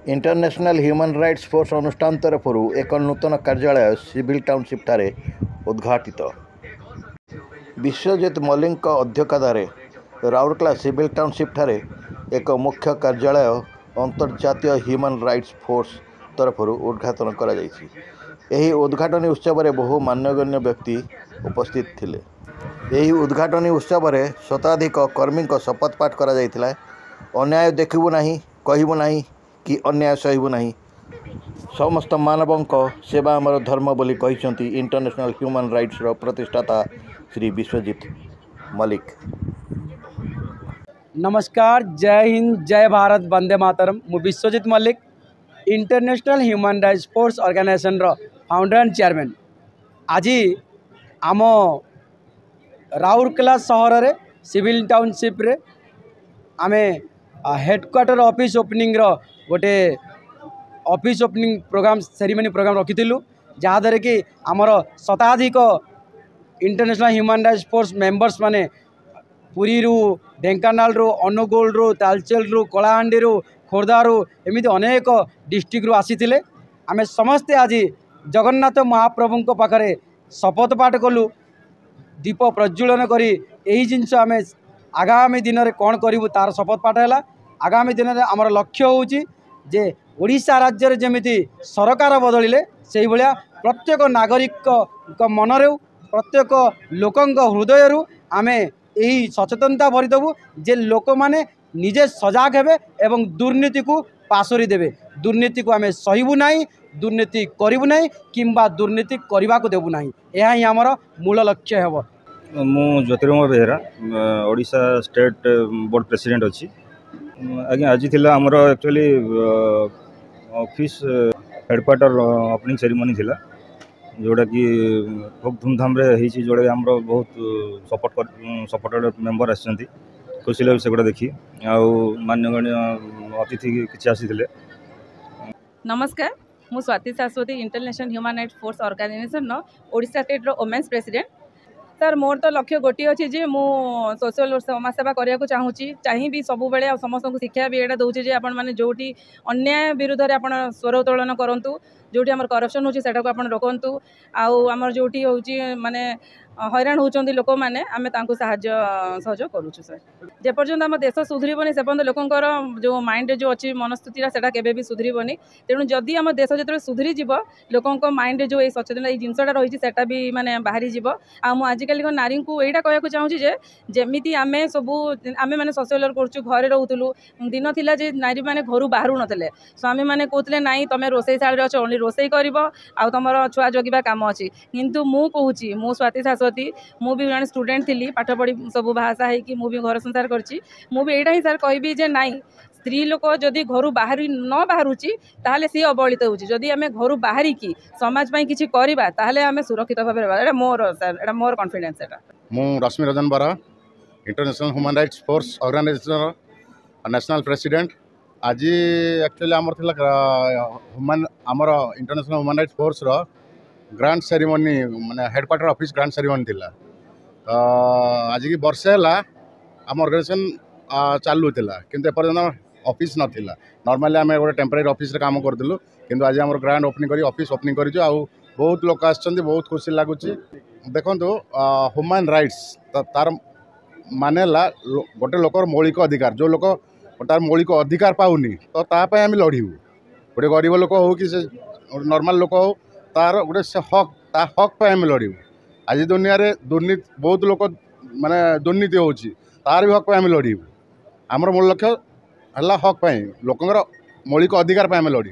International human rights force अनुष्ठान तरफ एक नूतन कार्यालय सिविल टाउनशिप ठारे उद्घाटित। विश्वजित मल्लिक अध्यक्षतार राउरकेला सिविल टाउनशिप ठारे एक मुख्य कार्यालय अंतर्जातीय ह्यूमन राइट्स फोर्स तरफ उद्घाटन करा जायछि। एही उद्घाटनी उत्सव में बहु मान्यगण्य व्यक्ति उपस्थित थिले। एही उद्घाटनी उत्सव में शताधिक कर्मी शपथ पाठ करा जायतिला। अन्याय देखिबु नाही, कहिबु नाही कि अन्याय सहिबु नाही, समस्त मानवों सेवा आमर धर्म बोली कहिसंती इंटरनेशनल ह्यूमन राइट्स रो प्रतिष्ठाता श्री विश्वजित मल्लिक। नमस्कार, जय हिंद, जय भारत, वंदे मातरम। मु Biswajit Mallick international human rights force organisation रो फाउंडर एंड चेयरमैन। आज आम राउरकेला सहर रे सिविल टाउनशिप रे आमे हेडक्वार्टर ऑफिस ओपनिंग रो गोटे office opening program ceremony program रखिथिलु, जहाँद्वारा कि आमर शताधिक international human rights force members माने पुरी रु, ढेंकानाल रु, अनुगोल रु, तालचेल रु, कलाहांडी रु, खोर्धा रु एमती अनेक डिस्ट्रिक्ट रु आसीथिले। आमे समस्ते आज जगन्नाथ महाप्रभु को पाखरे शपथ पाठ कलु, दीप प्रज्वलन करी एही जिनस आमे आगामी दिन में कौन करूँ तार शपथ पाठ है। आगामी दिन में आमर लक्ष्य होउची जे ओडिशा राज्य रे जेमिति सरकार बदलिले से भाया प्रत्येक नागरिक मनरे, प्रत्येक लोकंक हृदय आमे यही सचेतनता भरीदेबू जे लोक माने निजे सजाग हेबे एवं दुर्नीति को पासोरी देबे। दुर्नीति को आमे सहिबू नाही, दुर्नीति करिबू नाही किंबा दुर्नीति करबा को देबू नाही। यह ही आमर मूल लक्ष्य हेबो। मु Jyotirmay Behera Odisha state board president अच्छी। आज्ञा आज थिला हमर actually office headquarter opening ceremony थिला, जोड़ा कि खूब धूमधाम रे होइछि। जोड़ा हमर बहुत सपोर्टेड मेंबर आछंती, खुशी लगे सेगुड़ा देखी। आउ मान्यगण्य अतिथि किछि आसीथिले। नमस्कार, मु Swati Shashwati international human rights force organisation नो ओडिशा स्टेट रो वुमेन्स प्रेसिडेंट। सर मोर तो लक्ष्य गोटे अच्छी जे मु सोशल समाज सेवा करने को चाहिए सब बेले समस्त को शिक्षा भी यहाँ दूसरी आपण मैंने जोटी अन्याय विरुद्ध में आप स्वर उत्तोलन करूँ, जोटी आम करप्शन होची सेटा को आपण रोकंतु। आमर जोटी होची माने हैरान होचंदी लोक मैंने आम सहयोग करूँ। सर जेपर्यंत आम देश सुधरबनी से पर्यंत लोकंर जो माइंड जो अच्छी मनस्थिति सेटा केबे भी सुधरबनी। तेणु जदि आम देश जो सुधरी जीव, लोकंक माइंड जो सचेतन ये जिनसा रही सेटा भी माने बाहरी जीव। आजिकल नारी को यहीटा कहूँ चाहूँगी जे जमीती आम सबू आम मैंने सोशल वर्क करूँ, घरे रोलु। दिन थिला जे नारी मैंने घर बाहर नथिले, स्वामी मैंने कहते नाई तुम रोसई शाड़ी अच्छ, ओनली रोसई कर तुम छुआ जगिबा काम अच्छी। किंतु मु कहूँ मु स्वाति शाश्वती मु भी जन स्टूडेंट थी, पाठ पढ़ी सब भाषा है मु भी घर संसार करछि। मु भी एटा ही सर कहबी जे नाई स्त्री लोक जदि घर बाहर न बाहरुची ताहले सी अबलित होची। जदि आमे घर बाहरी की समाज पई किछि करिबा ताहले आमे सुरक्षित भाबे रहबा। एटा मोर सर, एटा मोर कॉन्फिडेंस। एटा मु Rashmi Ranjan Bara international human rights force organisation national president. आज एक्चुअली आमर थिला ह्यूमन आमर इंटरनेशनल ह्यूमन राइट्स फोर्स रो ग्रांड सेरेमनी माने हेडक्वार्टर ऑफिस ग्रांड सेरेमनी थिला। आज की वर्षे है आम ऑर्गेनाइजेशन चालू थिला, किंतु एपर्यंत ऑफिस नथिला। नॉर्मली आम गोटे टेम्पररी ऑफिस रे काम करथिलु, किंतु आज आम ग्रांड ओपनिंग करी ऑफिस ओपनिंग करिजु। आ बहुत लोक आछंती, बहुत खुशी लागुची। देखंतु ह्यूमन राइट्स तार माने ला गोटे लोकर मौलिक अधिकार, जो लोक तार मौलिक अधिकार पाउनी तो तापाई आम लड़ू। गोटे गरीब लोक हो कि नॉर्मल लोक हो, तार गोटे से हक ता हक पे आम लड़ू। आज दुनिया रे दुर्नीति बहुत लोक माने दुर्नीति होची, तार भी हक पे आम लड़ू। आमर मूल लक्ष्य है हक पे, लोकंर मौलिक अधिकार पे आम लड़ू।